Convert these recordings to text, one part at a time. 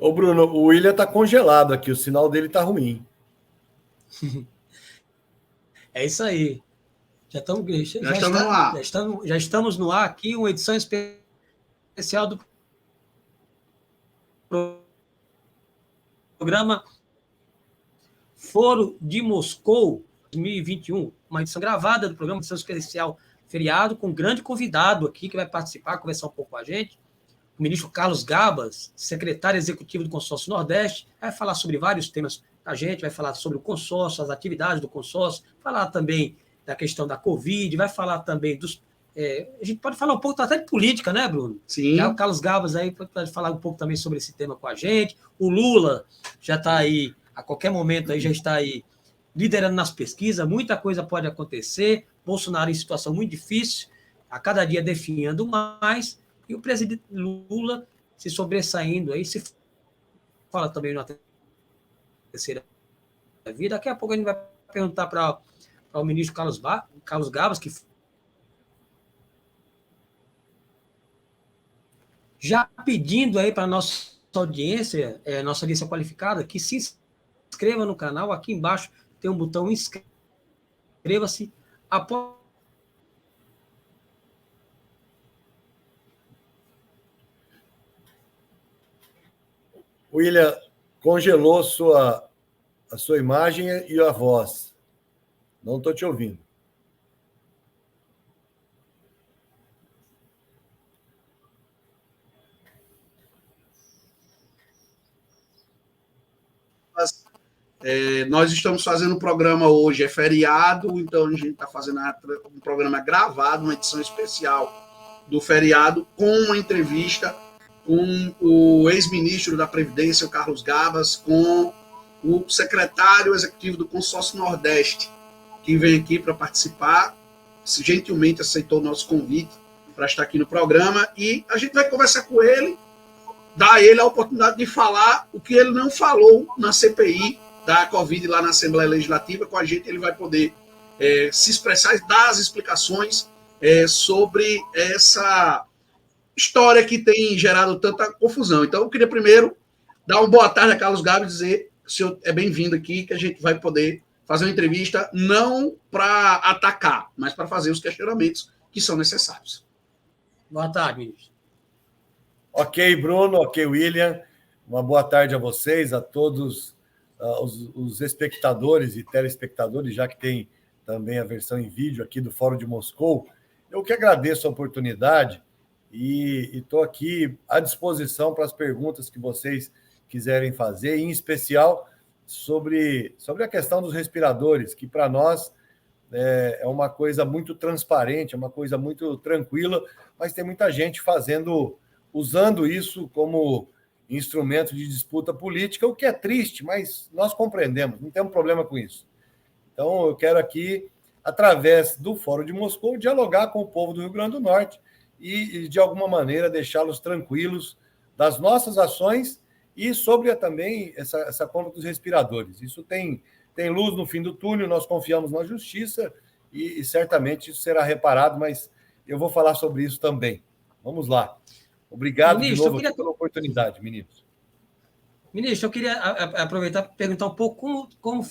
Ô, Bruno, o William está congelado aqui, o sinal dele está ruim. É isso aí. Já estamos no ar. Já estamos no ar aqui, uma edição especial do programa Foro de Moscou 2021, uma edição gravada do programa, edição especial feriado, com um grande convidado aqui que vai participar, conversar um pouco com a gente, o ministro Carlos Gabas, secretário executivo do Consórcio Nordeste, vai falar sobre vários temas com a gente, vai falar sobre o consórcio, as atividades do consórcio, falar também da questão da Covid, vai falar também dos... a gente pode falar um pouco até de política, né, Bruno? Sim. O Carlos Gabas aí pode falar um pouco também sobre esse tema com a gente. O Lula já está aí, a qualquer momento aí já está aí liderando nas pesquisas, muita coisa pode acontecer, Bolsonaro em situação muito difícil, a cada dia definhando mais, e o presidente Lula se sobressaindo aí, se fala também na terceira via. Daqui a pouco a gente vai perguntar para o ministro Carlos Gabas, que já pedindo aí para a nossa audiência qualificada, que se inscreva no canal. Aqui embaixo tem um botão inscreva-se. William, congelou a sua imagem e a voz. Não estou te ouvindo. Nós estamos fazendo um programa hoje, é feriado, então a gente está fazendo um programa gravado, uma edição especial do feriado, com uma entrevista com o ex-ministro da Previdência, o Carlos Gabas, com o secretário executivo do Consórcio Nordeste, que vem aqui para participar, gentilmente aceitou o nosso convite para estar aqui no programa, e a gente vai conversar com ele, dar a ele a oportunidade de falar o que ele não falou na CPI da Covid lá na Assembleia Legislativa. Com a gente ele vai poder se expressar e dar as explicações sobre essa história que tem gerado tanta confusão. Então, eu queria primeiro dar uma boa tarde a Carlos Gabas e dizer que o senhor é bem-vindo aqui, que a gente vai poder fazer uma entrevista não para atacar, mas para fazer os questionamentos que são necessários. Boa tarde, ministro. Ok, Bruno, ok, William. Uma boa tarde a vocês, a todos os espectadores e telespectadores, já que tem também a versão em vídeo aqui do Fórum de Moscou. Eu que agradeço a oportunidade e estou aqui à disposição para as perguntas que vocês quiserem fazer, em especial sobre a questão dos respiradores, que para nós é uma coisa muito transparente, é uma coisa muito tranquila, mas tem muita gente usando isso como instrumento de disputa política, o que é triste, mas nós compreendemos, não temos problema com isso. Então, eu quero aqui, através do Fórum de Moscou, dialogar com o povo do Rio Grande do Norte e de alguma maneira, deixá-los tranquilos das nossas ações e sobre também essa compra dos respiradores. Isso tem luz no fim do túnel, nós confiamos na justiça e certamente isso será reparado, mas eu vou falar sobre isso também. Vamos lá. Obrigado, ministro, de novo pela oportunidade, ministro. Ministro, eu queria aproveitar para perguntar um pouco como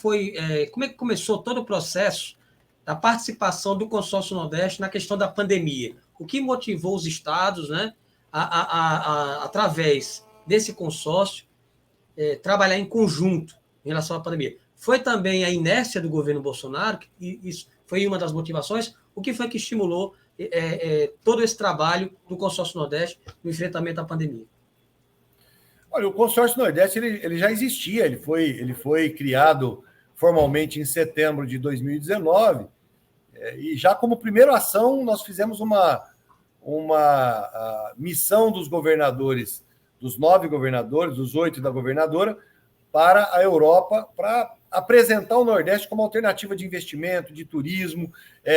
é que começou todo o processo da participação do Consórcio Nordeste na questão da pandemia. O que motivou os estados, né, através desse consórcio, trabalhar em conjunto em relação à pandemia? Foi também a inércia do governo Bolsonaro, que isso foi uma das motivações. O que foi que estimulou todo esse trabalho do Consórcio Nordeste no enfrentamento à pandemia? Olha, o Consórcio Nordeste ele já existia, ele foi criado formalmente em setembro de 2019, e já como primeira ação nós fizemos uma missão dos governadores, dos 9 governadores, dos 8 da governadora, para a Europa, para apresentar o Nordeste como alternativa de investimento, de turismo,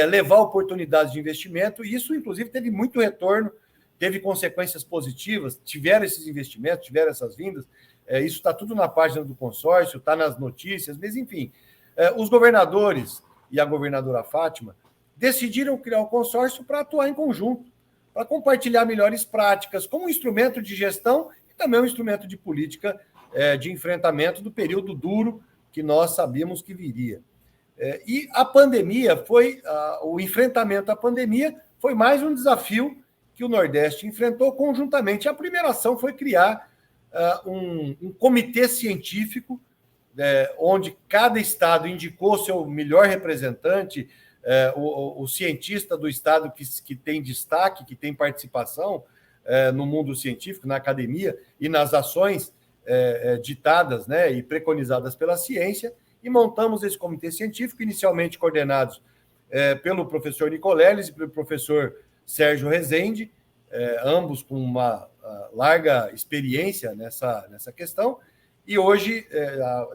levar oportunidades de investimento, e isso, inclusive, teve muito retorno, teve consequências positivas, tiveram esses investimentos, tiveram essas vindas, isso está tudo na página do consórcio, está nas notícias, mas, enfim, os governadores e a governadora Fátima decidiram criar o consórcio para atuar em conjunto, para compartilhar melhores práticas, como instrumento de gestão e também é um instrumento de política de enfrentamento do período duro que nós sabíamos que viria. E a pandemia o enfrentamento à pandemia foi mais um desafio que o Nordeste enfrentou conjuntamente. A primeira ação foi criar um comitê científico, onde cada estado indicou seu melhor representante, o cientista do estado que tem destaque, que tem participação no mundo científico, na academia e nas ações ditadas, né, e preconizadas pela ciência, e montamos esse comitê científico, inicialmente coordenados pelo professor Nicoleles e pelo professor Sérgio Rezende, ambos com uma larga experiência nessa questão, e hoje,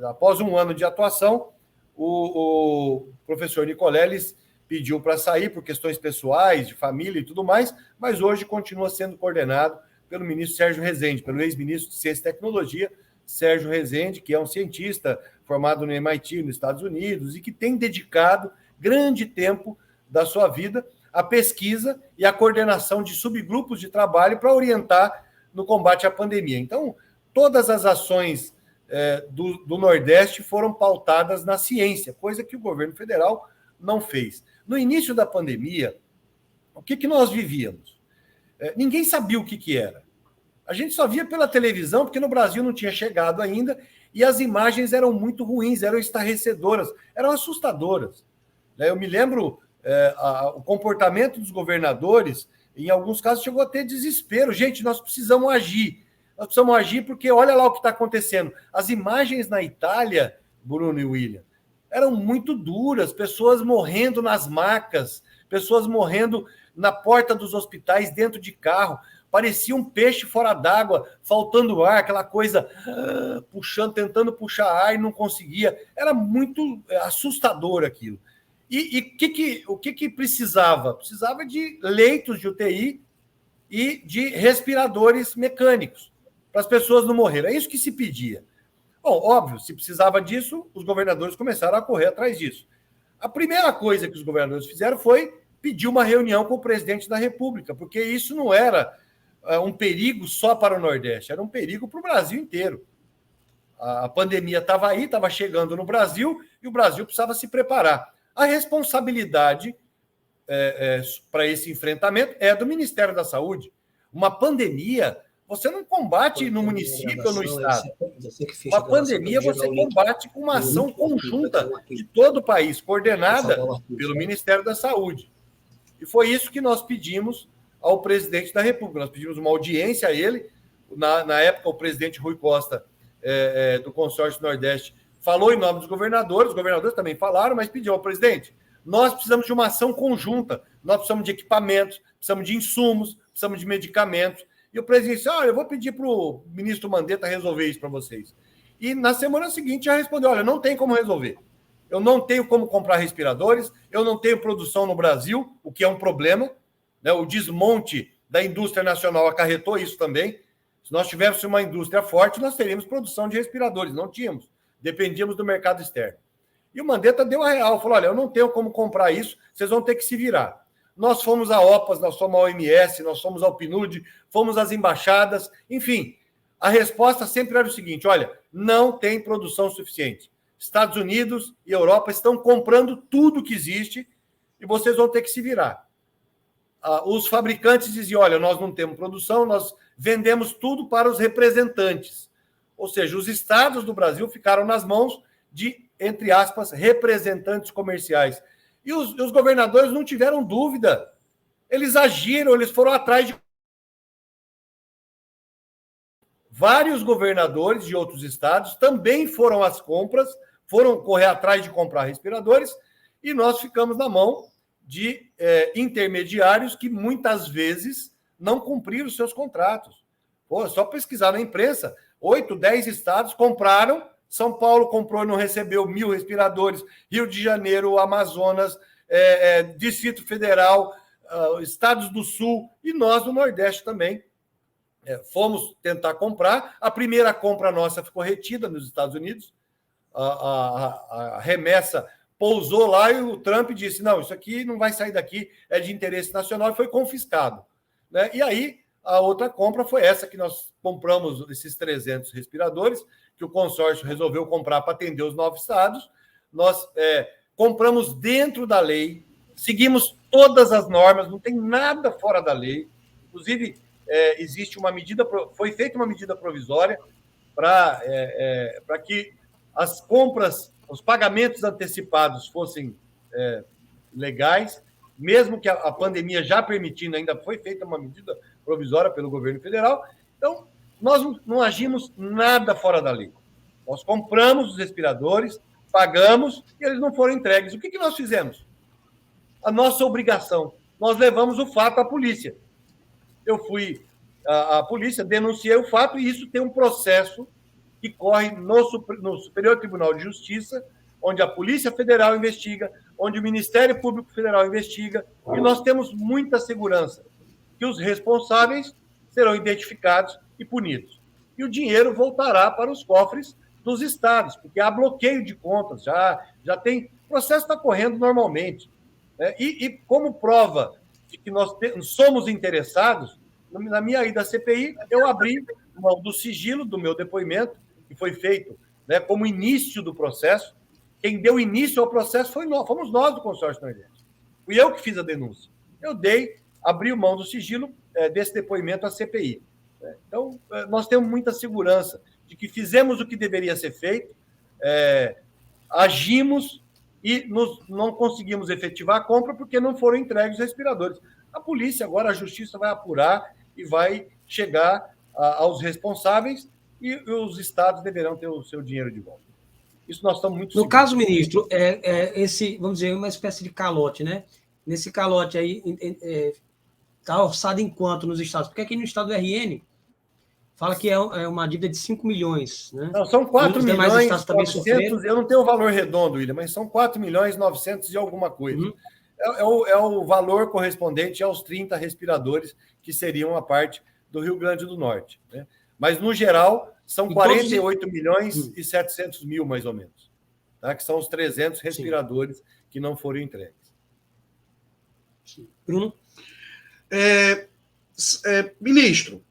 após um ano de atuação, o professor Nicoleles pediu para sair por questões pessoais, de família e tudo mais, mas hoje continua sendo coordenado pelo ministro Sérgio Rezende, pelo ex-ministro de Ciência e Tecnologia, Sérgio Rezende, que é um cientista formado no MIT, nos Estados Unidos, e que tem dedicado grande tempo da sua vida à pesquisa e à coordenação de subgrupos de trabalho para orientar no combate à pandemia. Então, todas as ações do Nordeste foram pautadas na ciência, coisa que o governo federal não fez. No início da pandemia, o que nós vivíamos? Ninguém sabia o que era. A gente só via pela televisão, porque no Brasil não tinha chegado ainda, e as imagens eram muito ruins, eram estarrecedoras, eram assustadoras. Eu me lembro, o comportamento dos governadores, em alguns casos, chegou a ter desespero. Gente, nós precisamos agir. Nós precisamos agir porque olha lá o que está acontecendo. As imagens na Itália, Bruno e William, eram muito duras, pessoas morrendo nas macas, pessoas morrendo na porta dos hospitais, dentro de carro. Parecia um peixe fora d'água, faltando ar, aquela coisa puxando, tentando puxar ar e não conseguia. Era muito assustador aquilo. E o que precisava? Precisava de leitos de UTI e de respiradores mecânicos, para as pessoas não morrerem. É isso que se pedia. Bom, óbvio, se precisava disso, os governadores começaram a correr atrás disso. A primeira coisa que os governadores fizeram foi pedir uma reunião com o presidente da República, porque isso não era um perigo só para o Nordeste, era um perigo para o Brasil inteiro. A pandemia estava aí, estava chegando no Brasil, e o Brasil precisava se preparar. A responsabilidade para esse enfrentamento é do Ministério da Saúde. Uma pandemia, você não combate no município ou no estado. Uma pandemia você combate com uma ação conjunta de todo o país, coordenada pelo Ministério da Saúde. E foi isso que nós pedimos ao presidente da República. Nós pedimos uma audiência a ele. Na época, o presidente Rui Costa, do Consórcio Nordeste, falou em nome dos governadores, os governadores também falaram, mas pediu ao presidente: nós precisamos de uma ação conjunta, nós precisamos de equipamentos, precisamos de insumos, precisamos de medicamentos. E o presidente disse: eu vou pedir para o ministro Mandetta resolver isso para vocês. E na semana seguinte já respondeu: olha, não tem como resolver. Eu não tenho como comprar respiradores, eu não tenho produção no Brasil, o que é um problema, né? O desmonte da indústria nacional acarretou isso também. Se nós tivéssemos uma indústria forte, nós teríamos produção de respiradores, não tínhamos. Dependíamos do mercado externo. E o Mandetta deu a real, falou: olha, eu não tenho como comprar isso, vocês vão ter que se virar. Nós fomos à OPAS, nós fomos à OMS, nós fomos ao PNUD, fomos às embaixadas, enfim. A resposta sempre era o seguinte: olha, não tem produção suficiente. Estados Unidos e Europa estão comprando tudo que existe e vocês vão ter que se virar. Os fabricantes diziam: olha, nós não temos produção, nós vendemos tudo para os representantes. Ou seja, os estados do Brasil ficaram nas mãos de, entre aspas, representantes comerciais. E os governadores não tiveram dúvida. Eles agiram, eles foram atrás de... Vários governadores de outros estados também foram às compras, foram correr atrás de comprar respiradores, e nós ficamos na mão de intermediários que muitas vezes não cumpriram os seus contratos. Pô, só pesquisar na imprensa, 8, 10 estados compraram, São Paulo comprou e não recebeu 1.000 respiradores, Rio de Janeiro, Amazonas, Distrito Federal, estados do Sul, e nós do Nordeste também. Fomos tentar comprar, a primeira compra nossa ficou retida nos Estados Unidos, a remessa pousou lá e o Trump disse: não, isso aqui não vai sair daqui, é de interesse nacional, e foi confiscado. Né? E aí A outra compra foi essa que nós compramos, esses 300 respiradores, que o consórcio resolveu comprar para atender os 9 estados. Nós compramos dentro da lei, seguimos todas as normas, não tem nada fora da lei. Inclusive, existe uma medida, foi feita uma medida provisória para que as compras, os pagamentos antecipados fossem legais, mesmo que a pandemia já permitindo, ainda foi feita uma medida provisória pelo governo federal. Então, nós não agimos nada fora da lei. Nós compramos os respiradores, pagamos e eles não foram entregues. O que nós fizemos? A nossa obrigação. Nós levamos o fato à polícia. Eu fui à polícia, denunciei o fato e isso tem um processo que corre no Superior Tribunal de Justiça, onde a Polícia Federal investiga, onde o Ministério Público Federal investiga, e nós temos muita segurança que os responsáveis serão identificados e punidos. E o dinheiro voltará para os cofres dos estados, porque há bloqueio de contas, já tem... O processo está correndo normalmente. Né? E como prova de que nós somos interessados, na minha ida à CPI, eu abri mão do sigilo do meu depoimento, que foi feito, né, como início do processo. Quem deu início ao processo fomos nós do Consórcio Nordeste. Fui eu que fiz a denúncia. Eu abri mão do sigilo desse depoimento à CPI. Então, nós temos muita segurança de que fizemos o que deveria ser feito, agimos e não conseguimos efetivar a compra porque não foram entregues os respiradores. A polícia, agora a justiça vai apurar e vai chegar aos responsáveis e os estados deverão ter o seu dinheiro de volta. Isso nós estamos muito seguros. No caso, ministro, esse, vamos dizer, uma espécie de calote, né? Nesse calote aí, está orçado em quanto nos estados? Porque aqui no estado do RN fala que é uma dívida de 5 milhões, né? Não, são 4 milhões 900, eu não tenho o valor redondo, William, mas são 4 milhões 900 e alguma coisa. Uhum. É o valor correspondente aos 30 respiradores que seriam a parte do Rio Grande do Norte. Né? Mas, no geral, são 48 milhões e 700 mil, mais ou menos. Tá? Que são os 300 respiradores que não foram entregues. Bruno? Ministro,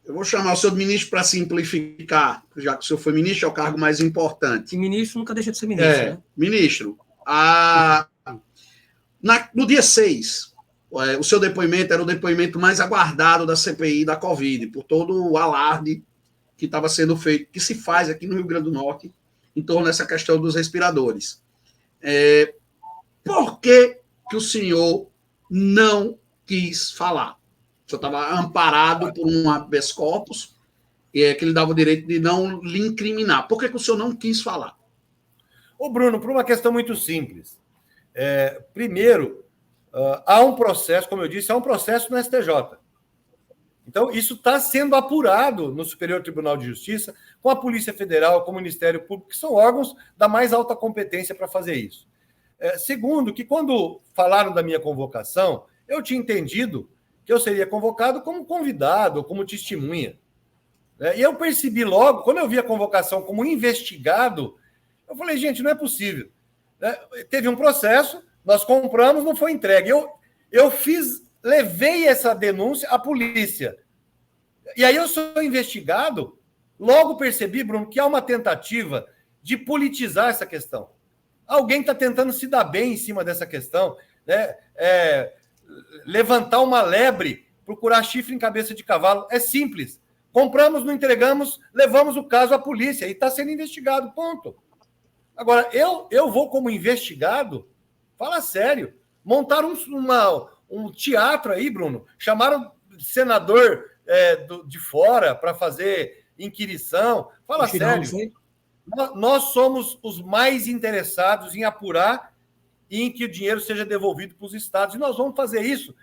eu vou chamar o senhor de ministro para simplificar, já que o senhor foi ministro, é o cargo mais importante. E ministro nunca deixa de ser ministro, né? Ministro, no dia 6, o seu depoimento era o depoimento mais aguardado da CPI da Covid, por todo o alarde que estava sendo feito, que se faz aqui no Rio Grande do Norte, em torno dessa questão dos respiradores. Por que o senhor não quis falar? O senhor estava amparado por um habeas corpus, que lhe dava o direito de não lhe incriminar. Por que o senhor não quis falar? Ô, Bruno, por uma questão muito simples. Primeiro, há um processo, como eu disse, há um processo no STJ. Então, isso está sendo apurado no Superior Tribunal de Justiça, com a Polícia Federal, com o Ministério Público, que são órgãos da mais alta competência para fazer isso. Segundo, que quando falaram da minha convocação, eu tinha entendido que eu seria convocado como convidado, como testemunha. E eu percebi logo, quando eu vi a convocação como investigado, eu falei, gente, não é possível. Teve um processo, nós compramos, não foi entregue. Eu levei essa denúncia à polícia. E aí eu sou investigado, logo percebi, Bruno, que há uma tentativa de politizar essa questão. Alguém está tentando se dar bem em cima dessa questão, né? Levantar uma lebre, procurar chifre em cabeça de cavalo. É simples. Compramos, não entregamos, levamos o caso à polícia e está sendo investigado, ponto. Agora, eu vou como investigado, fala sério, montaram um teatro aí, Bruno, chamaram senador de fora para fazer inquirição, fala sério. Nós somos os mais interessados em apurar e em que o dinheiro seja devolvido para os estados. E nós vamos fazer isso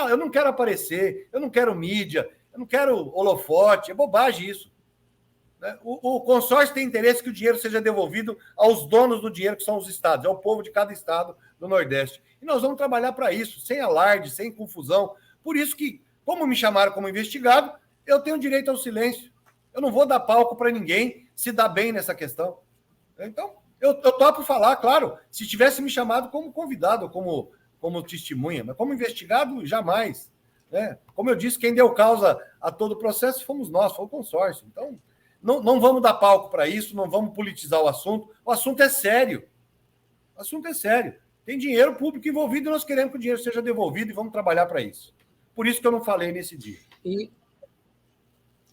eu não quero aparecer, eu não quero mídia, eu não quero holofote, é bobagem isso. O consórcio tem interesse que o dinheiro seja devolvido aos donos do dinheiro, que são os estados, é o povo de cada estado do Nordeste. E nós vamos trabalhar para isso, sem alarde, sem confusão. Por isso que, como me chamaram como investigado, eu tenho direito ao silêncio. Eu não vou dar palco para ninguém se dar bem nessa questão. Então, eu topo falar, claro, se tivesse me chamado como convidado, como testemunha, mas como investigado, jamais. né? Como eu disse, quem deu causa a todo o processo fomos nós, foi o consórcio. Então, não vamos dar palco para isso, não vamos politizar o assunto é sério. O assunto é sério. Tem dinheiro público envolvido e nós queremos que o dinheiro seja devolvido e vamos trabalhar para isso. Por isso que eu não falei nesse dia.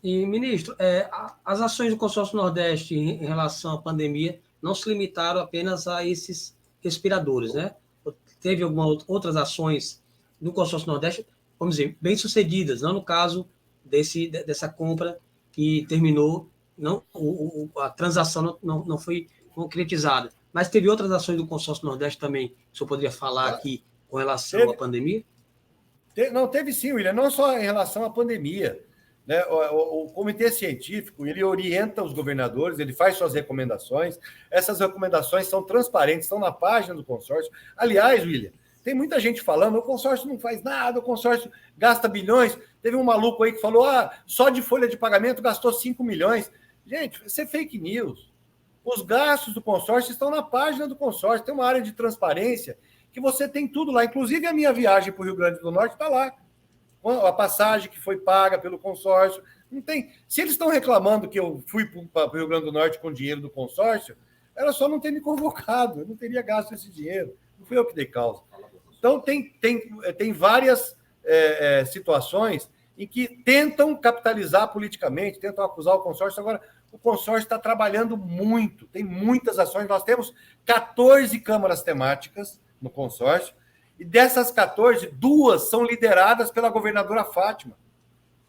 E ministro, as ações do Consórcio Nordeste em relação à pandemia não se limitaram apenas a esses respiradores, né? Teve outras ações do Consórcio Nordeste, vamos dizer, bem-sucedidas, não no caso dessa compra que terminou, a transação não foi concretizada. Mas teve outras ações do Consórcio Nordeste também, que o senhor poderia falar aqui com relação à pandemia? Não, teve sim, William, não só em relação à pandemia. Né? O comitê científico, ele orienta os governadores, ele faz suas recomendações, essas recomendações são transparentes, estão na página do consórcio. Aliás, William, tem muita gente falando, o consórcio não faz nada, o consórcio gasta bilhões. Teve um maluco aí que falou, só de folha de pagamento gastou 5 milhões. Gente, isso é fake news. Os gastos do consórcio estão na página do consórcio, tem uma área de transparência que você tem tudo lá, inclusive a minha viagem para o Rio Grande do Norte está lá. A passagem que foi paga pelo consórcio. Não tem. Se eles estão reclamando que eu fui para o Rio Grande do Norte com dinheiro do consórcio, era só não ter me convocado, eu não teria gasto esse dinheiro. Não fui eu que dei causa. Então, tem várias situações em que tentam capitalizar politicamente, tentam acusar o consórcio. Agora, o consórcio está trabalhando muito, tem muitas ações. Nós temos 14 câmaras temáticas no consórcio, e dessas 14, 2 são lideradas pela governadora Fátima,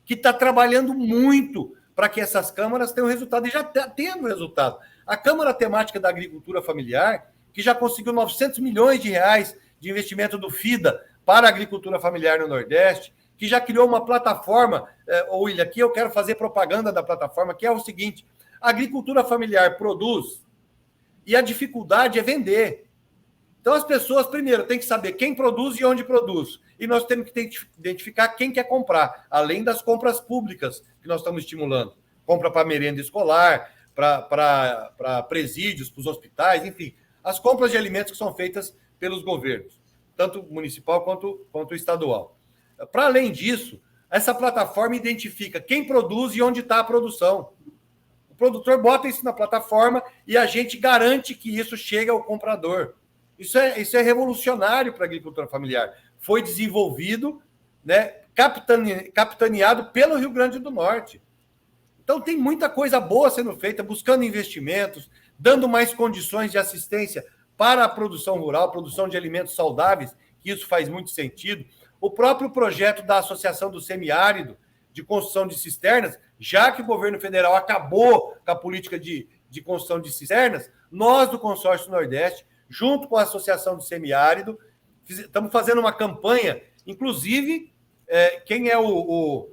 que está trabalhando muito para que essas câmaras tenham resultado, e já está tendo resultado. A Câmara Temática da Agricultura Familiar, que já conseguiu 900 milhões de reais de investimento do FIDA para a agricultura familiar no Nordeste, que já criou uma plataforma, William, aqui eu quero fazer propaganda da plataforma, que é o seguinte: a agricultura familiar produz e a dificuldade é vender. Então, as pessoas, primeiro, têm que saber quem produz e onde produz. E nós temos que identificar quem quer comprar, além das compras públicas que nós estamos estimulando. Compra para merenda escolar, para presídios, para os hospitais, enfim. As compras de alimentos que são feitas pelos governos, tanto municipal quanto estadual. Para além disso, essa plataforma identifica quem produz e onde está a produção. O produtor bota isso na plataforma e a gente garante que isso chegue ao comprador. Isso é revolucionário para a agricultura familiar. Foi desenvolvido, né, capitaneado pelo Rio Grande do Norte. Então, tem muita coisa boa sendo feita, buscando investimentos, dando mais condições de assistência para a produção rural, produção de alimentos saudáveis, que isso faz muito sentido. O próprio projeto da Associação do Semiárido, de construção de cisternas, já que o governo federal acabou com a política de construção de cisternas, nós do Consórcio Nordeste, junto com a Associação do Semiárido, estamos fazendo uma campanha, inclusive, quem é o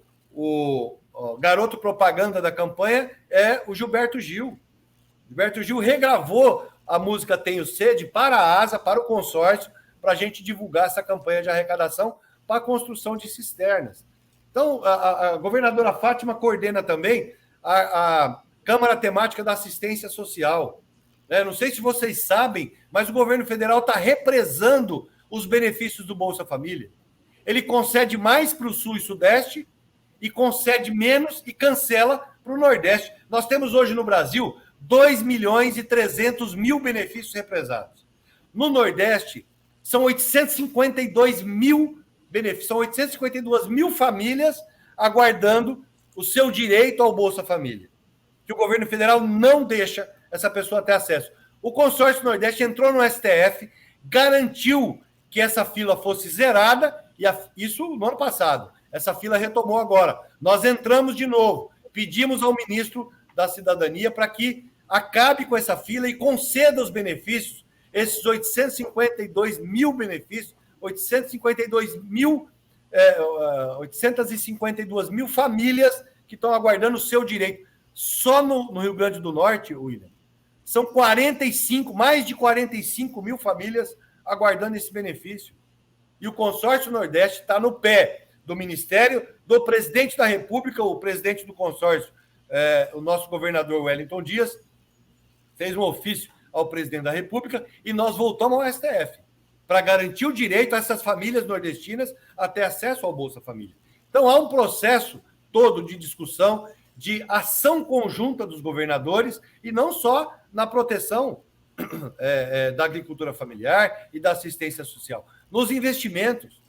garoto propaganda da campanha é o Gilberto Gil. Gilberto Gil regravou a música Tenho Sede para a ASA, para o consórcio, para a gente divulgar essa campanha de arrecadação para a construção de cisternas. Então, a governadora Fátima coordena também a Câmara Temática da Assistência Social. Não sei se vocês sabem, mas o governo federal está represando os benefícios do Bolsa Família. Ele concede mais para o Sul e Sudeste e concede menos e cancela para o Nordeste. Nós temos hoje no Brasil 2.300.000 benefícios represados. No Nordeste, são 852 mil benefícios, são 852 mil famílias aguardando o seu direito ao Bolsa Família, que o governo federal não deixa essa pessoa ter acesso. O Consórcio Nordeste entrou no STF, garantiu que essa fila fosse zerada, e isso no ano passado. Essa fila retomou agora. Nós entramos de novo, pedimos ao ministro da Cidadania para que acabe com essa fila e conceda os benefícios, esses 852 mil benefícios, 852 mil famílias que estão aguardando o seu direito. Só no Rio Grande do Norte, William, são mais de 45 mil famílias aguardando esse benefício. E o Consórcio Nordeste está no pé do Ministério, do presidente da República, o presidente do consórcio, o nosso governador Wellington Dias, fez um ofício ao presidente da República e nós voltamos ao STF para garantir o direito a essas famílias nordestinas a ter acesso ao Bolsa Família. Então, há um processo todo de discussão, de ação conjunta dos governadores, e não só na proteção da agricultura familiar e da assistência social. Nos investimentos,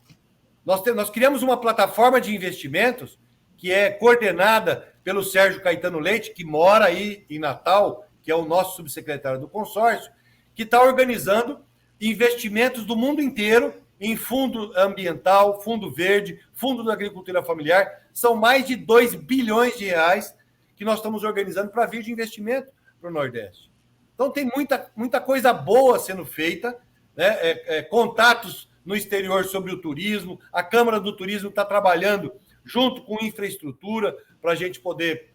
nós criamos uma plataforma de investimentos que é coordenada pelo Sérgio Caetano Leite, que mora aí em Natal, que é o nosso subsecretário do consórcio, que está organizando investimentos do mundo inteiro em fundo ambiental, fundo verde, fundo da agricultura familiar. São mais de 2 bilhões de reais que nós estamos organizando para vir de investimento para o Nordeste. Então, tem muita coisa boa sendo feita, né? Contatos no exterior sobre o turismo. A Câmara do Turismo está trabalhando junto com infraestrutura para a gente poder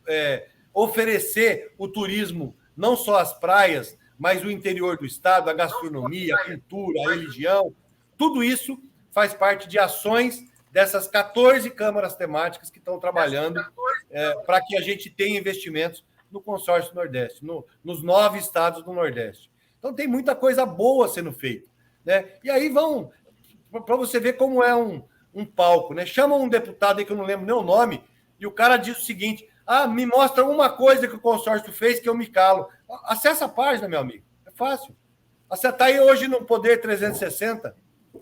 oferecer o turismo, não só as praias, mas o interior do estado, a gastronomia, a cultura, a religião. Tudo isso faz parte de ações dessas 14 câmaras temáticas que estão trabalhando para que a gente tenha investimentos no consórcio Nordeste, nos 9 estados do Nordeste. Então, tem muita coisa boa sendo feita, né? E aí vão, para você ver como é um palco, né? Chama um deputado aí que eu não lembro nem o nome, e o cara diz o seguinte: me mostra uma coisa que o consórcio fez que eu me calo. Acessa a página, meu amigo, é fácil. Você está aí hoje no Poder 360,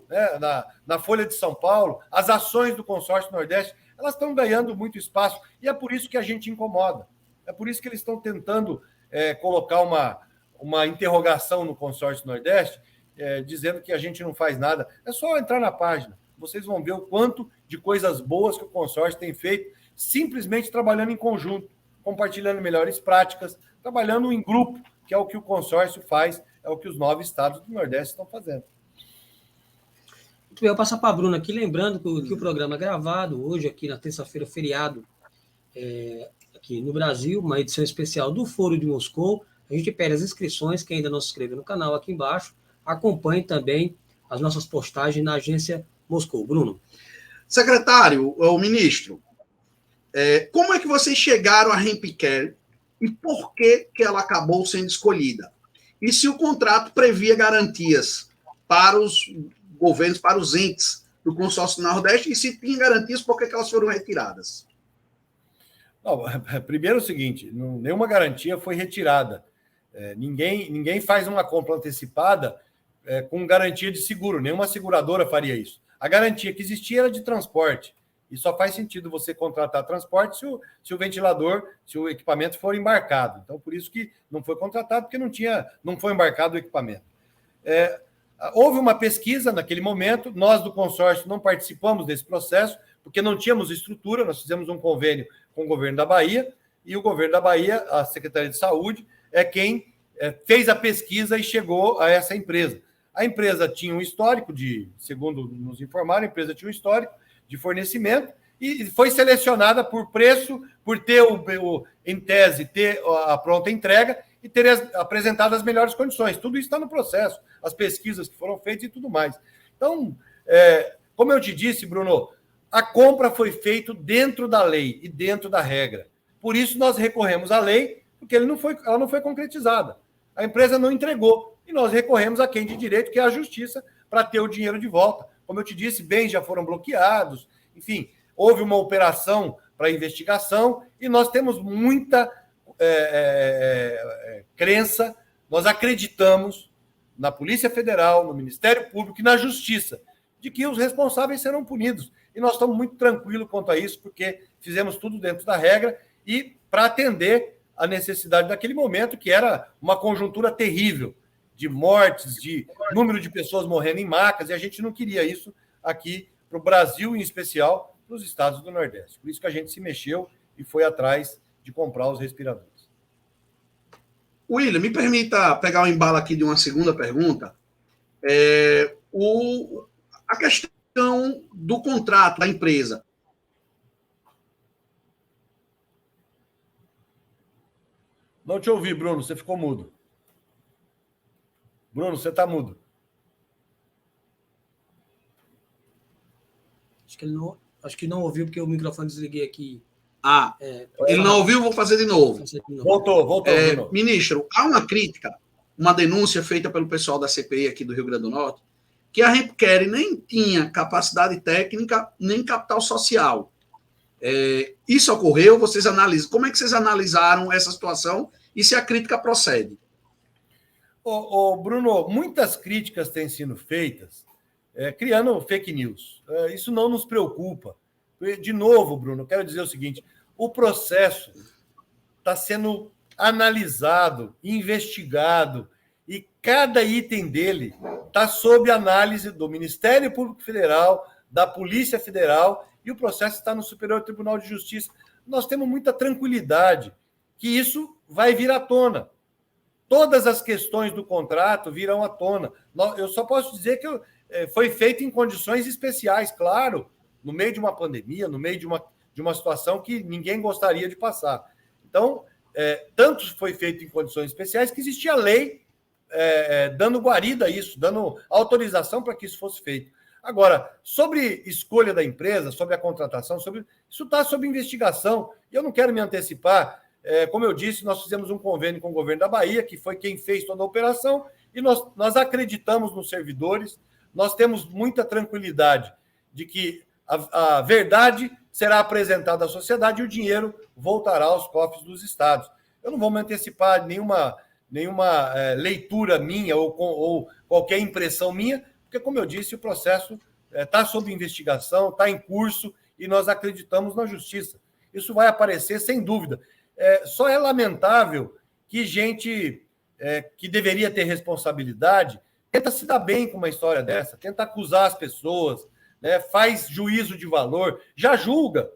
né? na Folha de São Paulo, as ações do consórcio Nordeste, elas estão ganhando muito espaço, e é por isso que a gente incomoda. É por isso que eles estão tentando colocar uma interrogação no consórcio Nordeste, dizendo que a gente não faz nada. É só entrar na página. Vocês vão ver o quanto de coisas boas que o consórcio tem feito, simplesmente trabalhando em conjunto, compartilhando melhores práticas, trabalhando em grupo, que é o que o consórcio faz, é o que os 9 estados do Nordeste estão fazendo. Muito bem, eu vou passar para a Bruna aqui, lembrando que o programa é gravado hoje, aqui na terça-feira, feriado, aqui no Brasil, uma edição especial do Foro de Moscou. A gente pede as inscrições, quem ainda não se inscreveu no canal aqui embaixo, acompanhe também as nossas postagens na agência Moscou. Bruno. Secretário, o ministro, como é que vocês chegaram a Hempcare e por que ela acabou sendo escolhida? E se o contrato previa garantias para os governos, para os entes do consórcio Nordeste, e se tinha garantias, por que elas foram retiradas? Não, primeiro é o seguinte, nenhuma garantia foi retirada. Ninguém faz uma compra antecipada com garantia de seguro, nenhuma seguradora faria isso. A garantia que existia era de transporte, e só faz sentido você contratar transporte se o ventilador, se o equipamento for embarcado. Então, por isso que não foi contratado, porque não foi embarcado o equipamento. Houve uma pesquisa naquele momento, nós do consórcio não participamos desse processo, porque não tínhamos estrutura, nós fizemos um convênio com o governo da Bahia, e o governo da Bahia, a Secretaria de Saúde, é quem fez a pesquisa e chegou a essa empresa. A empresa tinha um histórico segundo nos informaram, a empresa tinha um histórico de fornecimento e foi selecionada por preço, por ter, em tese, ter a pronta entrega e ter apresentado as melhores condições. Tudo isso está no processo, as pesquisas que foram feitas e tudo mais. Então, como eu te disse, Bruno, a compra foi feita dentro da lei e dentro da regra. Por isso, nós recorremos à lei, porque ela não foi concretizada. A empresa não entregou. E nós recorremos a quem de direito, que é a justiça, para ter o dinheiro de volta. Como eu te disse, bens já foram bloqueados. Enfim, houve uma operação para investigação e nós temos muita crença, nós acreditamos na Polícia Federal, no Ministério Público e na Justiça, de que os responsáveis serão punidos. E nós estamos muito tranquilos quanto a isso, porque fizemos tudo dentro da regra e para atender a necessidade daquele momento, que era uma conjuntura terrível, de mortes, de número de pessoas morrendo em macas, e a gente não queria isso aqui para o Brasil, em especial para os estados do Nordeste. Por isso que a gente se mexeu e foi atrás de comprar os respiradores. William, me permita pegar o embalo aqui de uma segunda pergunta. A questão do contrato da empresa. Não te ouvi, Bruno, você ficou mudo. Bruno, você está mudo. Acho que não ouviu, porque o microfone desliguei aqui. Ele não ouviu, vou fazer de novo. Voltou, Bruno. Ministro, há uma crítica, uma denúncia feita pelo pessoal da CPI aqui do Rio Grande do Norte, que a Hempcare nem tinha capacidade técnica, nem capital social. Isso ocorreu? Vocês analisam? Como é que vocês analisaram essa situação e se a crítica procede? Bruno, muitas críticas têm sido feitas criando fake news. Isso não nos preocupa. De novo, Bruno, quero dizer o seguinte: o processo está sendo analisado, investigado, e cada item dele está sob análise do Ministério Público Federal, da Polícia Federal, e o processo está no Superior Tribunal de Justiça. Nós temos muita tranquilidade que isso vai vir à tona. Todas as questões do contrato virão à tona. Eu só posso dizer que foi feito em condições especiais, claro, no meio de uma pandemia, no meio de uma situação que ninguém gostaria de passar. Então, tanto foi feito em condições especiais que existia lei dando guarida a isso, dando autorização para que isso fosse feito. Agora, sobre escolha da empresa, sobre a contratação, isso está sob investigação. E eu não quero me antecipar. Como eu disse, nós fizemos um convênio com o governo da Bahia, que foi quem fez toda a operação, e nós acreditamos nos servidores, nós temos muita tranquilidade de que a verdade será apresentada à sociedade e o dinheiro voltará aos cofres dos estados. Eu não vou me antecipar nenhuma leitura minha ou qualquer impressão minha, porque, como eu disse, o processo está sob investigação, está em curso, e nós acreditamos na justiça. Isso vai aparecer, sem dúvida. Só é lamentável que gente que deveria ter responsabilidade tenta se dar bem com uma história dessa, tenta acusar as pessoas, faz juízo de valor, já julga.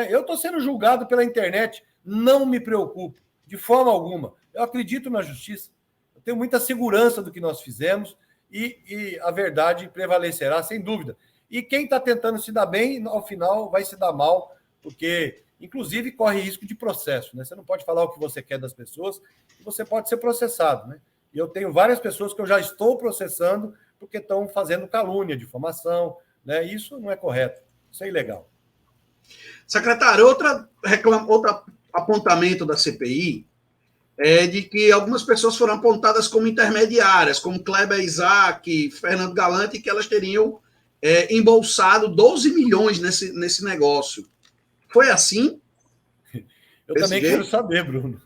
Eu estou sendo julgado pela internet, não me preocupo, de forma alguma. Eu acredito na justiça, eu tenho muita segurança do que nós fizemos e a verdade prevalecerá, sem dúvida. E quem está tentando se dar bem, ao final, vai se dar mal, porque, inclusive, corre risco de processo. Você não pode falar o que você quer das pessoas e você pode ser processado. E eu tenho várias pessoas que eu já estou processando porque estão fazendo calúnia, difamação. Isso não é correto, isso é ilegal. Secretário, outro apontamento da CPI é de que algumas pessoas foram apontadas como intermediárias, como Kleber Isaac, Fernando Galante, que elas teriam embolsado 12 milhões nesse negócio. Foi assim? Eu também quero saber, Bruno.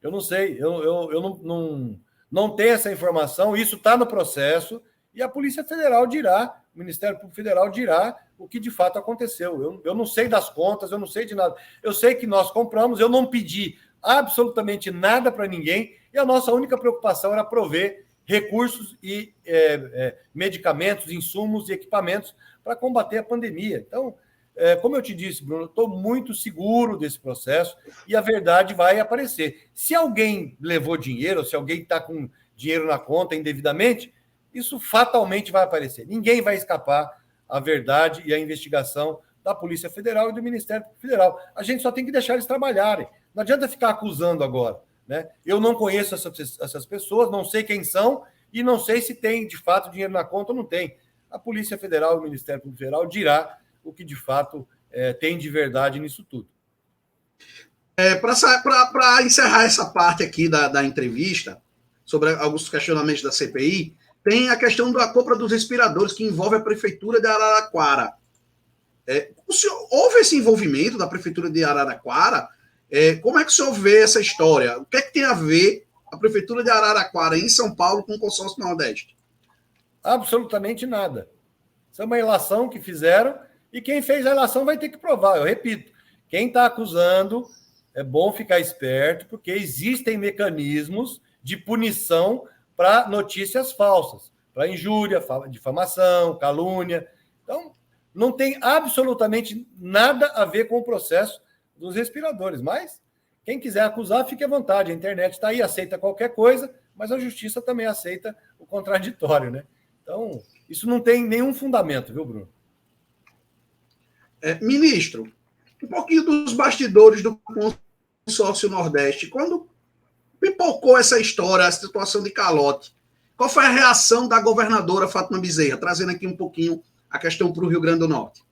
Eu não sei, eu não tenho essa informação, isso está no processo, e a Polícia Federal dirá, o Ministério Público Federal dirá o que de fato aconteceu. Eu não sei das contas, eu não sei de nada. Eu sei que nós compramos, eu não pedi absolutamente nada para ninguém, e a nossa única preocupação era prover recursos e medicamentos, insumos e equipamentos para combater a pandemia. Então, como eu te disse, Bruno, estou muito seguro desse processo e a verdade vai aparecer. Se alguém levou dinheiro, ou se alguém está com dinheiro na conta indevidamente, isso fatalmente vai aparecer. Ninguém vai escapar à verdade e à investigação da Polícia Federal e do Ministério Federal. A gente só tem que deixar eles trabalharem. Não adianta ficar acusando agora. Eu não conheço essas pessoas, não sei quem são e não sei se tem, de fato, dinheiro na conta ou não tem. A Polícia Federal e o Ministério Público Federal dirá o que, de fato, tem de verdade nisso tudo. Para encerrar essa parte aqui da entrevista, sobre alguns questionamentos da CPI, tem a questão da compra dos respiradores, que envolve a Prefeitura de Araraquara. Houve esse envolvimento da Prefeitura de Araraquara? Como é que o senhor vê essa história? O que é que tem a ver a Prefeitura de Araraquara, em São Paulo, com o Consórcio Nordeste? Absolutamente nada. Isso é uma ilação que fizeram e quem fez a ilação vai ter que provar. Eu repito, quem está acusando, é bom ficar esperto, porque existem mecanismos de punição para notícias falsas, para injúria, difamação, calúnia. Então, não tem absolutamente nada a ver com o processo dos respiradores, mas quem quiser acusar, fique à vontade. A internet está aí, aceita qualquer coisa, mas a justiça também aceita o contraditório, Então, isso não tem nenhum fundamento, viu, Bruno? Ministro, um pouquinho dos bastidores do Consórcio Nordeste. Quando pipocou essa história, a situação de calote, qual foi a reação da governadora Fátima Bezerra, trazendo aqui um pouquinho a questão para o Rio Grande do Norte?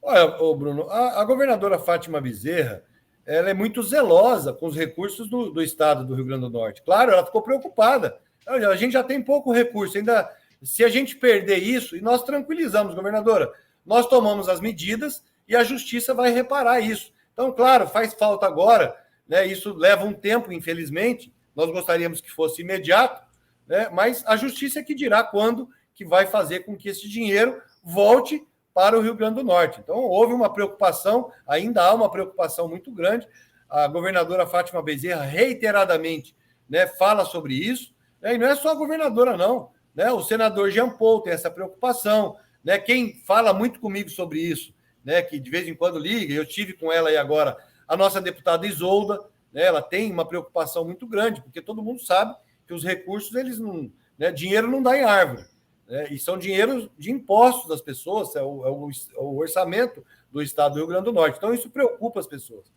Olha, Bruno, a governadora Fátima Bezerra, ela é muito zelosa com os recursos do estado do Rio Grande do Norte. Claro, ela ficou preocupada. A gente já tem pouco recurso, ainda se a gente perder isso, e nós tranquilizamos, governadora, nós tomamos as medidas e a justiça vai reparar isso. Então, claro, faz falta agora, né? Isso leva um tempo, infelizmente, nós gostaríamos que fosse imediato, né? Mas a justiça é que dirá quando que vai fazer com que esse dinheiro volte para o Rio Grande do Norte. Então, houve uma preocupação, ainda há uma preocupação muito grande. A governadora Fátima Bezerra, reiteradamente, né, fala sobre isso, né? E não é só a governadora, não. Né? O senador Jean Paul tem essa preocupação. Né? Quem fala muito comigo sobre isso, né, que de vez em quando liga, eu estive com ela aí agora, a nossa deputada Isolda, né, ela tem uma preocupação muito grande, porque todo mundo sabe que os recursos, eles não, né, dinheiro não dá em árvore, né, e são dinheiros de impostos das pessoas, é o orçamento do Estado do Rio Grande do Norte. Então, isso preocupa as pessoas.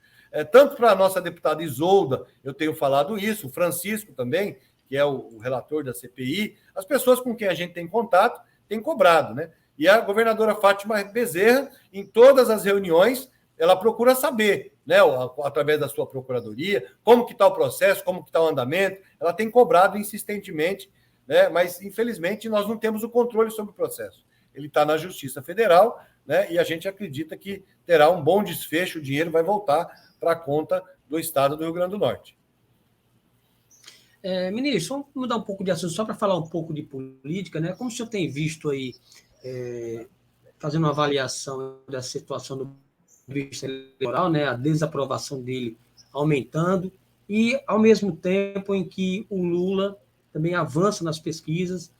Tanto para a nossa deputada Isolda, eu tenho falado isso, o Francisco também, que é o relator da CPI, as pessoas com quem a gente tem contato têm cobrado, né? E a governadora Fátima Bezerra, em todas as reuniões, ela procura saber, né, através da sua procuradoria, como que está o processo, como que está o andamento. Ela tem cobrado insistentemente, né, mas, infelizmente, nós não temos o controle sobre o processo. Ele está na Justiça Federal, né, e a gente acredita que terá um bom desfecho, o dinheiro vai voltar para a conta do Estado do Rio Grande do Norte. Ministro, vamos mudar um pouco de assunto, só para falar um pouco de política, né? Como o senhor tem visto aí, fazendo uma avaliação da situação do vista eleitoral, né? A desaprovação dele aumentando, e ao mesmo tempo em que o Lula também avança nas pesquisas,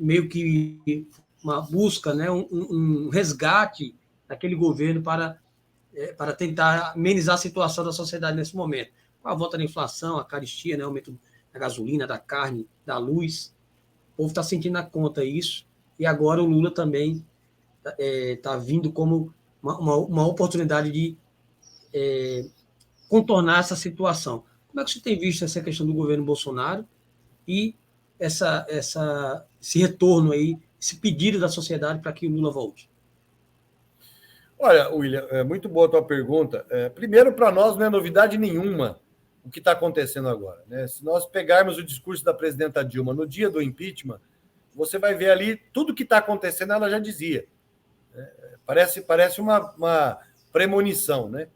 meio que uma busca, né? um resgate daquele governo para tentar amenizar a situação da sociedade nesse momento. Com a volta da inflação, a carestia, né? Aumento da gasolina, da carne, da luz, o povo está sentindo na conta isso, e agora o Lula também está vindo como uma oportunidade de contornar essa situação. Como é que você tem visto essa questão do governo Bolsonaro e esse retorno aí, esse pedido da sociedade para que o Lula volte? Olha, William, é muito boa a tua pergunta. Primeiro, para nós não é novidade nenhuma o que está acontecendo agora, né? Se nós pegarmos o discurso da presidenta Dilma no dia do impeachment, você vai ver ali tudo que está acontecendo, ela já dizia. Parece uma premonição, né?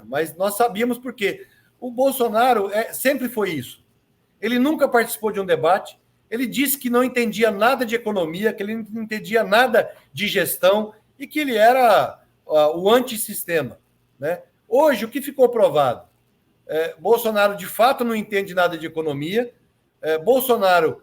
Mas nós sabíamos por quê. O Bolsonaro sempre foi isso. Ele nunca participou de um debate, ele disse que não entendia nada de economia, que ele não entendia nada de gestão e que ele era o antissistema, né? Hoje, o que ficou provado? Bolsonaro, de fato, não entende nada de economia. Bolsonaro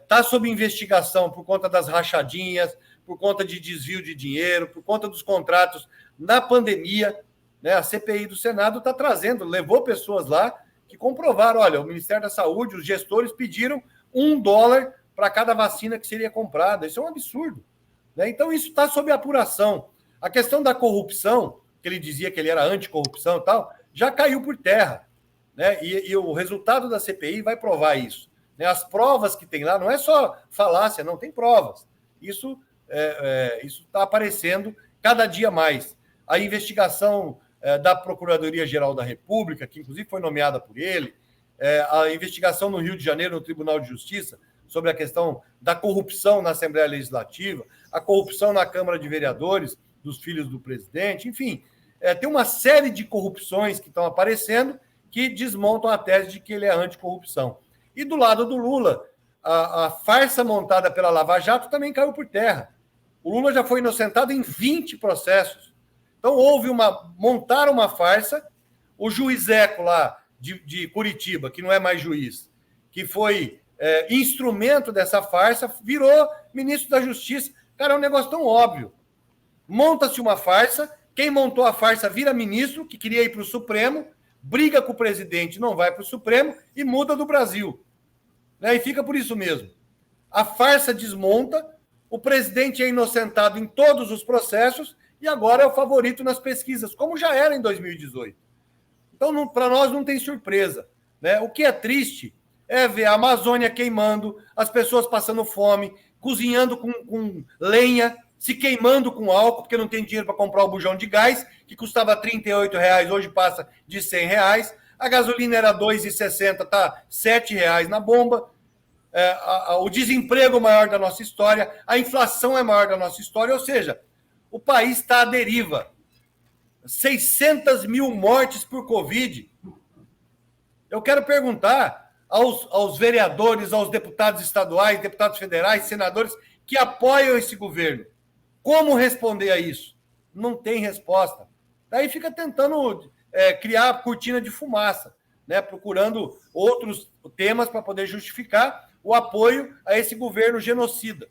está sob investigação por conta das rachadinhas, por conta de desvio de dinheiro, por conta dos contratos na pandemia, né? A CPI do Senado está trazendo, levou pessoas lá que comprovaram, olha, o Ministério da Saúde, os gestores pediram $1 para cada vacina que seria comprada. Isso é um absurdo, né? Então, isso está sob apuração. A questão da corrupção, que ele dizia que ele era anticorrupção e tal, já caiu por terra, né? E o resultado da CPI vai provar isso, né? As provas que tem lá não é só falácia, não, tem provas. Isso está aparecendo cada dia mais. A investigação da Procuradoria-Geral da República, que inclusive foi nomeada por ele, a investigação no Rio de Janeiro, no Tribunal de Justiça, sobre a questão da corrupção na Assembleia Legislativa, a corrupção na Câmara de Vereadores, dos filhos do presidente, enfim, tem uma série de corrupções que estão aparecendo que desmontam a tese de que ele é anticorrupção. E do lado do Lula, a farsa montada pela Lava Jato também caiu por terra. O Lula já foi inocentado em 20 processos. Então, montaram uma farsa, o juizeco lá de Curitiba, que não é mais juiz, que foi instrumento dessa farsa, virou ministro da Justiça. Cara, é um negócio tão óbvio. Monta-se uma farsa, quem montou a farsa vira ministro, que queria ir para o Supremo, briga com o presidente, não vai para o Supremo e muda do Brasil. Né? E fica por isso mesmo. A farsa desmonta, o presidente é inocentado em todos os processos e agora é o favorito nas pesquisas, como já era em 2018. Então, para nós não tem surpresa, né? O que é triste é ver a Amazônia queimando, as pessoas passando fome, cozinhando com lenha, se queimando com álcool, porque não tem dinheiro para comprar o bujão de gás, que custava R$38, hoje passa de R$100. A gasolina era R$2,60, está R$7 na bomba. O desemprego maior da nossa história, a inflação é maior da nossa história, ou seja, o país está à deriva. 600 mil mortes por Covid. Eu quero perguntar aos vereadores, aos deputados estaduais, deputados federais, senadores que apoiam esse governo. Como responder a isso? Não tem resposta. Daí fica tentando criar cortina de fumaça, né? Procurando outros temas para poder justificar o apoio a esse governo genocida.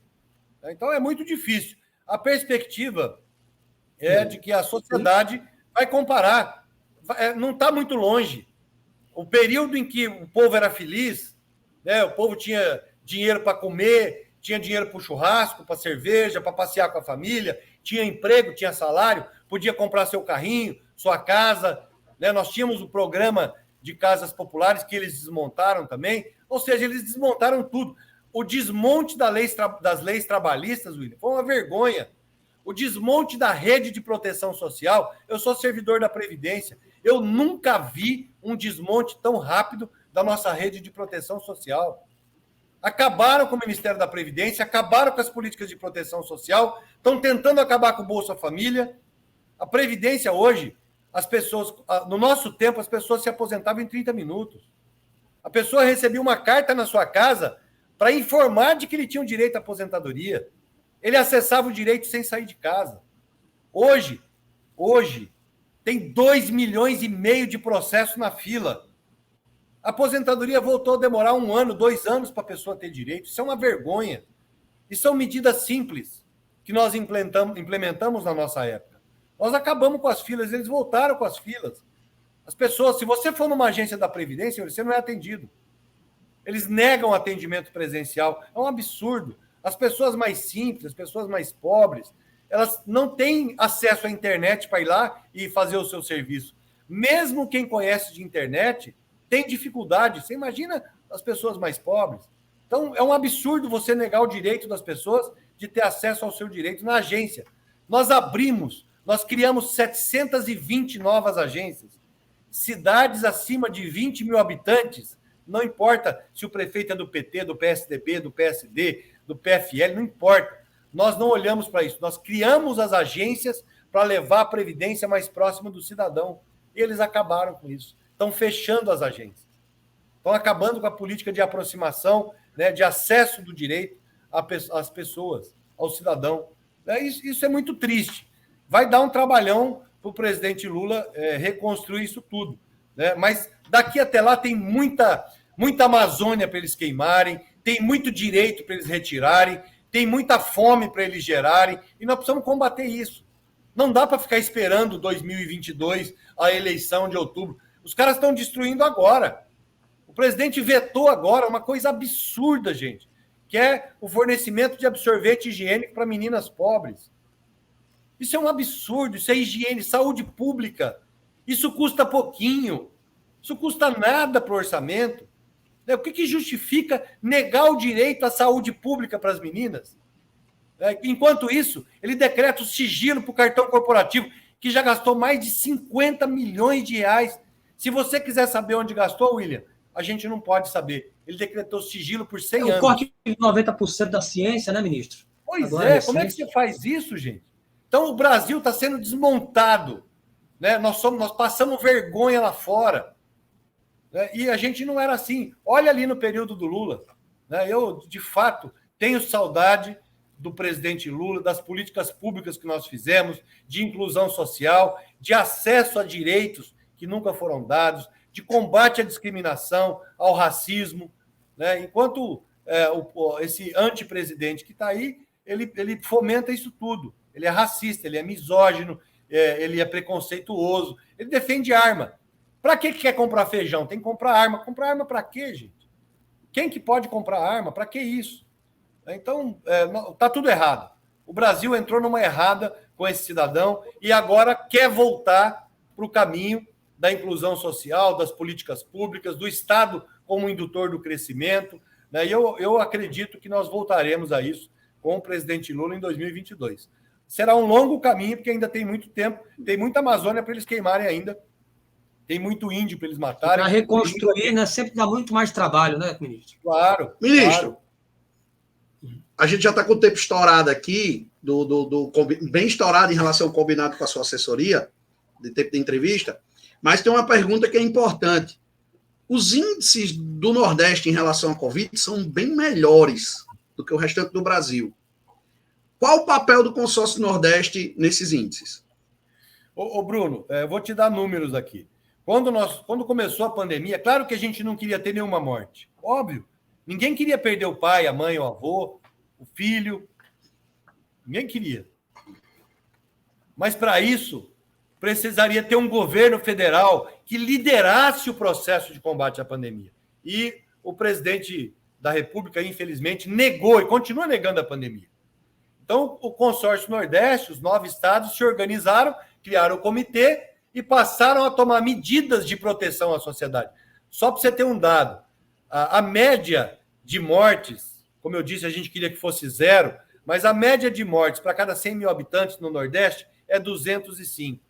Então é muito difícil. A perspectiva é de que a sociedade vai comparar. Não está muito longe. O período em que o povo era feliz, né? O povo tinha dinheiro para comer, tinha dinheiro para o churrasco, para cerveja, para passear com a família, tinha emprego, tinha salário, podia comprar seu carrinho, sua casa, né? Nós tínhamos o programa de casas populares que eles desmontaram também, ou seja, eles desmontaram tudo. O desmonte das leis trabalhistas, William, foi uma vergonha. O desmonte da rede de proteção social, eu sou servidor da Previdência, eu nunca vi um desmonte tão rápido da nossa rede de proteção social. Acabaram com o Ministério da Previdência, acabaram com as políticas de proteção social, estão tentando acabar com o Bolsa Família. A Previdência hoje, no nosso tempo, as pessoas se aposentavam em 30 minutos. A pessoa recebia uma carta na sua casa para informar de que ele tinha o direito à aposentadoria. Ele acessava o direito sem sair de casa. Hoje, tem 2,5 milhões de processos na fila. A aposentadoria voltou a demorar 1 ano, 2 anos para a pessoa ter direito. Isso é uma vergonha. E são medidas simples que nós implementamos na nossa época. Nós acabamos com as filas, eles voltaram com as filas. As pessoas, se você for numa agência da Previdência, você não é atendido. Eles negam atendimento presencial. É um absurdo. As pessoas mais simples, as pessoas mais pobres, elas não têm acesso à internet para ir lá e fazer o seu serviço. Mesmo quem conhece de internet tem dificuldade. Você imagina as pessoas mais pobres? Então, é um absurdo você negar o direito das pessoas de ter acesso ao seu direito na agência. Nós criamos 720 novas agências. Cidades acima de 20 mil habitantes, não importa se o prefeito é do PT, do PSDB, do PSD, do PFL, não importa. Nós não olhamos para isso. Nós criamos as agências para levar a Previdência mais próxima do cidadão. E eles acabaram com isso. Estão fechando as agências. Estão acabando com a política de aproximação, né, de acesso do direito às pessoas, ao cidadão. Isso é muito triste. Vai dar um trabalhão para o presidente Lula reconstruir isso tudo, né? Mas daqui até lá tem muita Amazônia para eles queimarem, tem muito direito para eles retirarem, tem muita fome para eles gerarem, e nós precisamos combater isso. Não dá para ficar esperando 2022, a eleição de outubro. Os caras estão destruindo agora. O presidente vetou agora uma coisa absurda, gente, que é o fornecimento de absorvente higiênico para meninas pobres. Isso é um absurdo, isso é higiene, saúde pública. Isso custa pouquinho, isso custa nada para o orçamento. O que justifica negar o direito à saúde pública para as meninas? Enquanto isso, ele decreta o sigilo para o cartão corporativo, que já gastou mais de 50 milhões de reais. Se você quiser saber onde gastou, William, a gente não pode saber. Ele decretou sigilo por 100 anos. O corte de 90% da ciência, né, ministro? Pois agora como é que você faz isso, gente? Então, o Brasil está sendo desmontado, né? Nós passamos vergonha lá fora, né? E a gente não era assim. Olha ali no período do Lula, né? Eu, de fato, tenho saudade do presidente Lula, das políticas públicas que nós fizemos, de inclusão social, de acesso a direitos que nunca foram dados, de combate à discriminação, ao racismo, né? Enquanto esse antipresidente que está aí, ele fomenta isso tudo. Ele é racista, ele é misógino, ele é preconceituoso, ele defende arma. Para que quer comprar feijão? Tem que comprar arma. Comprar arma para quê, gente? Quem que pode comprar arma? Para que isso? Então, está tudo errado. O Brasil entrou numa errada com esse cidadão e agora quer voltar para o caminho da inclusão social, das políticas públicas, do Estado como indutor do crescimento, né? E eu acredito que nós voltaremos a isso com o presidente Lula em 2022. Será um longo caminho, porque ainda tem muito tempo, tem muita Amazônia para eles queimarem ainda, tem muito índio para eles matarem. Para reconstruir, né, sempre dá muito mais trabalho, né, ministro? Claro. Ministro, claro. A gente já está com o tempo estourado aqui, bem estourado em relação ao combinado com a sua assessoria. de tempo de entrevista, mas tem uma pergunta que é importante. Os índices do Nordeste em relação à Covid são bem melhores do que o restante do Brasil. Qual o papel do consórcio Nordeste nesses índices? Ô Bruno, eu vou te dar números aqui. Quando começou a pandemia, claro que a gente não queria ter nenhuma morte. Óbvio. Ninguém queria perder o pai, a mãe, o avô, o filho. Ninguém queria. Mas, para isso, precisaria ter um governo federal que liderasse o processo de combate à pandemia. E o presidente da República, infelizmente, negou e continua negando a pandemia. Então, o consórcio Nordeste, os 9 estados, se organizaram, criaram o comitê e passaram a tomar medidas de proteção à sociedade. Só para você ter um dado, a média de mortes, como eu disse, a gente queria que fosse 0, mas a média de mortes para cada 100 mil habitantes no Nordeste é 205.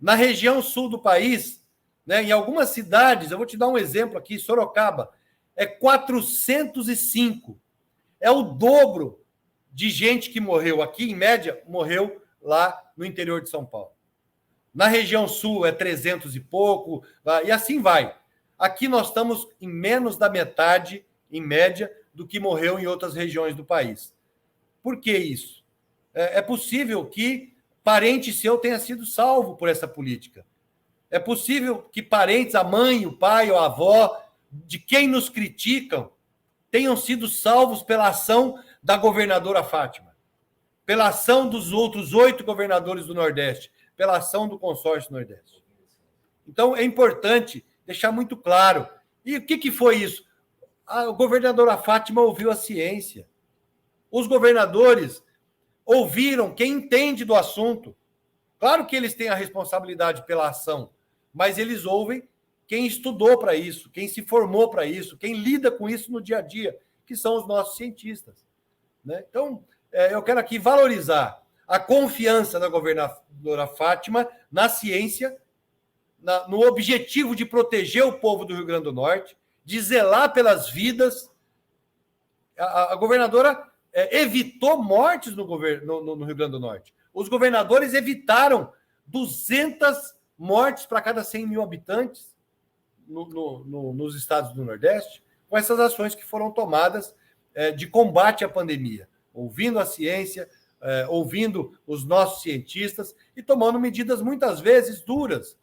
Na região sul do país, né, em algumas cidades, eu vou te dar um exemplo aqui, Sorocaba, é 405. É o dobro de gente que morreu aqui, em média, morreu lá no interior de São Paulo. Na região sul é 300 e pouco, e assim vai. Aqui nós estamos em menos da metade, em média, do que morreu em outras regiões do país. Por que isso? É possível que parente seu tenha sido salvo por essa política. É possível que parentes, a mãe, o pai ou a avó, de quem nos criticam, tenham sido salvos pela ação da governadora Fátima, pela ação dos outros 8 governadores do Nordeste, pela ação do consórcio Nordeste. Então, é importante deixar muito claro. E o que foi isso? A governadora Fátima ouviu a ciência. Os governadores ouviram quem entende do assunto. Claro que eles têm a responsabilidade pela ação, mas eles ouvem quem estudou para isso, quem se formou para isso, quem lida com isso no dia a dia, que são os nossos cientistas. Né? Então, eu quero aqui valorizar a confiança da governadora Fátima na ciência, no objetivo de proteger o povo do Rio Grande do Norte, de zelar pelas vidas. A governadora evitou mortes no Rio Grande do Norte. Os governadores evitaram 200 mortes para cada 100 mil habitantes nos estados do Nordeste, com essas ações que foram tomadas de combate à pandemia, ouvindo a ciência, ouvindo os nossos cientistas e tomando medidas muitas vezes duras,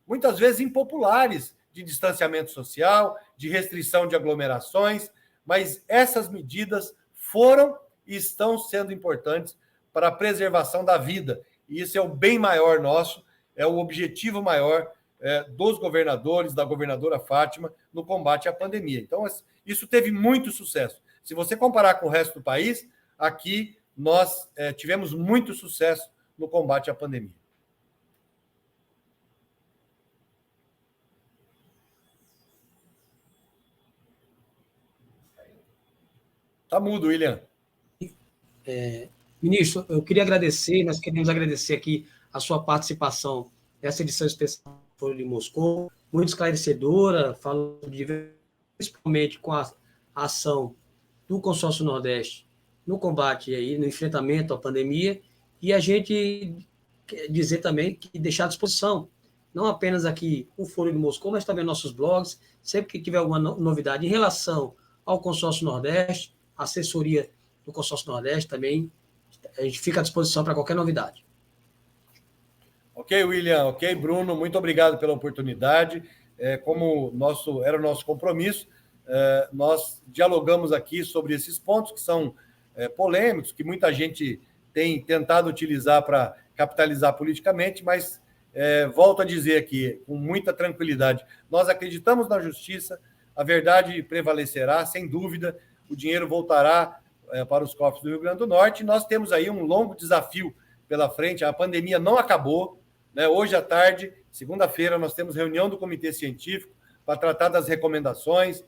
muitas vezes impopulares, de distanciamento social, de restrição de aglomerações, mas essas medidas foram e estão sendo importantes para a preservação da vida. E isso é o bem maior nosso, é o objetivo maior dos governadores, da governadora Fátima, no combate à pandemia. Então, isso teve muito sucesso. Se você comparar com o resto do país, aqui nós tivemos muito sucesso no combate à pandemia. Está mudo, William. Ministro, eu queria agradecer, nós queremos agradecer aqui a sua participação nessa edição especial do Foro de Moscou, muito esclarecedora, falando principalmente com a ação do Consórcio Nordeste no combate aí, no enfrentamento à pandemia, e a gente quer dizer também que deixar à disposição, não apenas aqui o Foro de Moscou, mas também nossos blogs, sempre que tiver alguma novidade em relação ao Consórcio Nordeste, a assessoria do Consórcio Nordeste também, a gente fica à disposição para qualquer novidade. Ok, William, ok, Bruno, muito obrigado pela oportunidade. Como era o nosso compromisso, nós dialogamos aqui sobre esses pontos que são polêmicos, que muita gente tem tentado utilizar para capitalizar politicamente, mas volto a dizer aqui, com muita tranquilidade, nós acreditamos na justiça, a verdade prevalecerá, sem dúvida, o dinheiro voltará para os cofres do Rio Grande do Norte, e nós temos aí um longo desafio pela frente, a pandemia não acabou, né? Hoje à tarde, segunda-feira, nós temos reunião do Comitê Científico para tratar das recomendações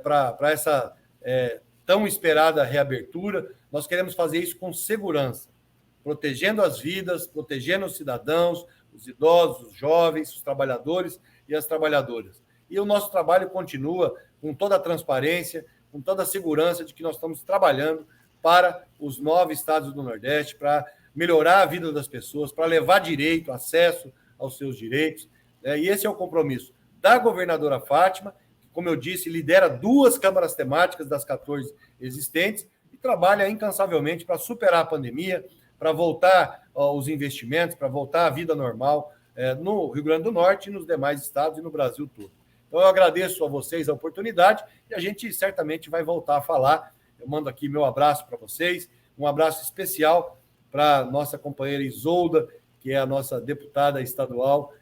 para essa tão esperada reabertura. Nós queremos fazer isso com segurança, protegendo as vidas, protegendo os cidadãos, os idosos, os jovens, os trabalhadores e as trabalhadoras. E o nosso trabalho continua com toda a transparência, com toda a segurança de que nós estamos trabalhando para os 9 estados do Nordeste, para melhorar a vida das pessoas, para levar direito, acesso aos seus direitos. E esse é o compromisso da governadora Fátima, que, como eu disse, lidera 2 câmaras temáticas das 14 existentes e trabalha incansavelmente para superar a pandemia, para voltar aos investimentos, para voltar à vida normal no Rio Grande do Norte, nos demais estados e no Brasil todo. Então, eu agradeço a vocês a oportunidade e a gente certamente vai voltar a falar. Eu mando aqui meu abraço para vocês, um abraço especial para a nossa companheira Isolda, que é a nossa deputada estadual,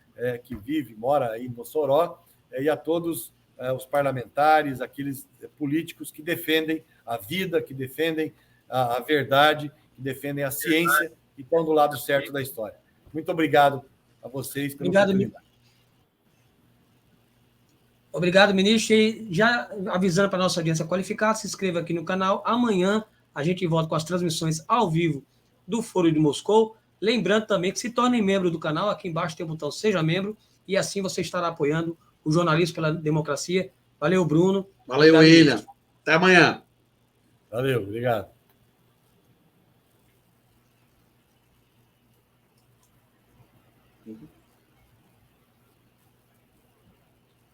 que mora aí em Mossoró, e a todos os parlamentares, aqueles políticos que defendem a vida, que defendem a verdade, que defendem a ciência e estão do lado certo da história. Muito obrigado a vocês pela oportunidade. Obrigado, ministro. E já avisando para a nossa audiência qualificada, se inscreva aqui no canal. Amanhã a gente volta com as transmissões ao vivo do Foro de Moscou. Lembrando também que se tornem membro do canal. Aqui embaixo tem o botão Seja Membro. E assim você estará apoiando o jornalismo pela democracia. Valeu, Bruno. Valeu, William. Até amanhã. Valeu, obrigado.